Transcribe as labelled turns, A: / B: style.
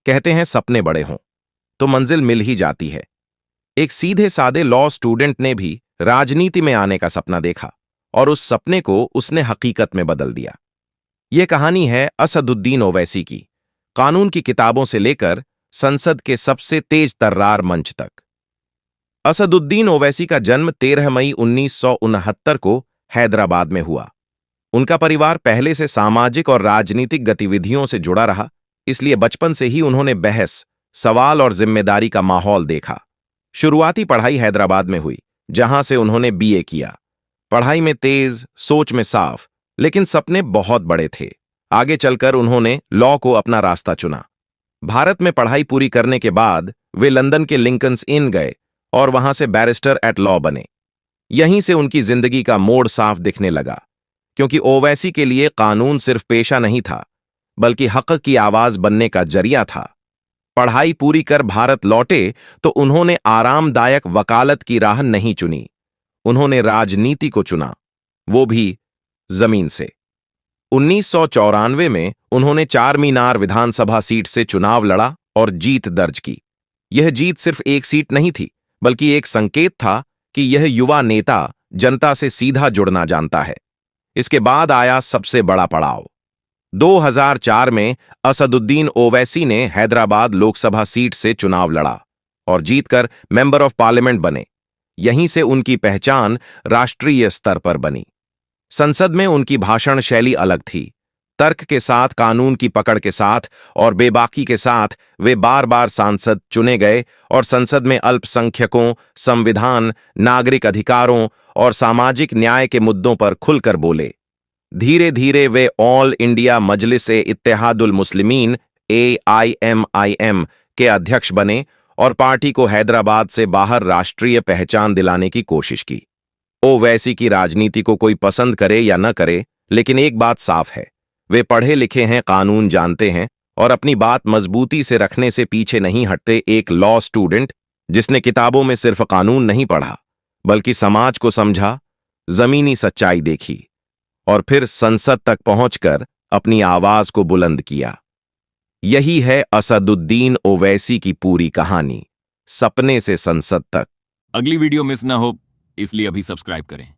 A: कहते हैं सपने बड़े हों तो मंजिल मिल ही जाती है। एक सीधे सादे लॉ स्टूडेंट ने भी राजनीति में आने का सपना देखा और उस सपने को उसने हकीकत में बदल दिया। यह कहानी है असदुद्दीन ओवैसी की, कानून की किताबों से लेकर संसद के सबसे तेज तर्रार मंच तक। असदुद्दीन ओवैसी का जन्म 13 मई 1969 को हैदराबाद में हुआ। उनका परिवार पहले से सामाजिक और राजनीतिक गतिविधियों से जुड़ा रहा, इसलिए बचपन से ही उन्होंने बहस, सवाल और जिम्मेदारी का माहौल देखा। शुरुआती पढ़ाई हैदराबाद में हुई, जहां से उन्होंने बीए किया। पढ़ाई में तेज, सोच में साफ, लेकिन सपने बहुत बड़े थे। आगे चलकर उन्होंने लॉ को अपना रास्ता चुना। भारत में पढ़ाई पूरी करने के बाद वे लंदन के लिंकन्स इन गए और वहां से बैरिस्टर एट लॉ बने। यहीं से उनकी जिंदगी का मोड़ साफ दिखने लगा, क्योंकि ओवैसी के लिए कानून सिर्फ पेशा नहीं था, बल्कि हक की आवाज बनने का जरिया था। पढ़ाई पूरी कर भारत लौटे तो उन्होंने आरामदायक वकालत की राह नहीं चुनी, उन्होंने राजनीति को चुना, वो भी जमीन से। 1994 में उन्होंने चार मीनार विधानसभा सीट से चुनाव लड़ा और जीत दर्ज की। यह जीत सिर्फ एक सीट नहीं थी, बल्कि एक संकेत था कि यह युवा नेता जनता से सीधा जुड़ना जानता है। इसके बाद आया सबसे बड़ा पड़ाव। 2004 में असदुद्दीन ओवैसी ने हैदराबाद लोकसभा सीट से चुनाव लड़ा और जीतकर मेंबर ऑफ पार्लियामेंट बने। यहीं से उनकी पहचान राष्ट्रीय स्तर पर बनी। संसद में उनकी भाषण शैली अलग थी। तर्क के साथ, कानून की पकड़ के साथ और बेबाकी के साथ वे बार बार सांसद चुने गए और संसद में अल्पसंख्यकों, संविधान, नागरिक अधिकारों और सामाजिक न्याय के मुद्दों पर खुलकर बोले। धीरे धीरे वे ऑल इंडिया मजलिस-ए-इत्तेहादुल मुस्लिमीन AIMIM के अध्यक्ष बने और पार्टी को हैदराबाद से बाहर राष्ट्रीय पहचान दिलाने की कोशिश की। ओवैसी की राजनीति को कोई पसंद करे या न करे, लेकिन एक बात साफ है, वे पढ़े लिखे हैं, कानून जानते हैं और अपनी बात मजबूती से रखने से पीछे नहीं हटते। एक लॉ स्टूडेंट जिसने किताबों में सिर्फ कानून नहीं पढ़ा, बल्कि समाज को समझा, जमीनी सच्चाई देखी और फिर संसद तक पहुंचकर अपनी आवाज को बुलंद किया। यही है असदुद्दीन ओवैसी की पूरी कहानी, सपने से संसद तक।
B: अगली वीडियो मिस ना हो, इसलिए अभी सब्सक्राइब करें।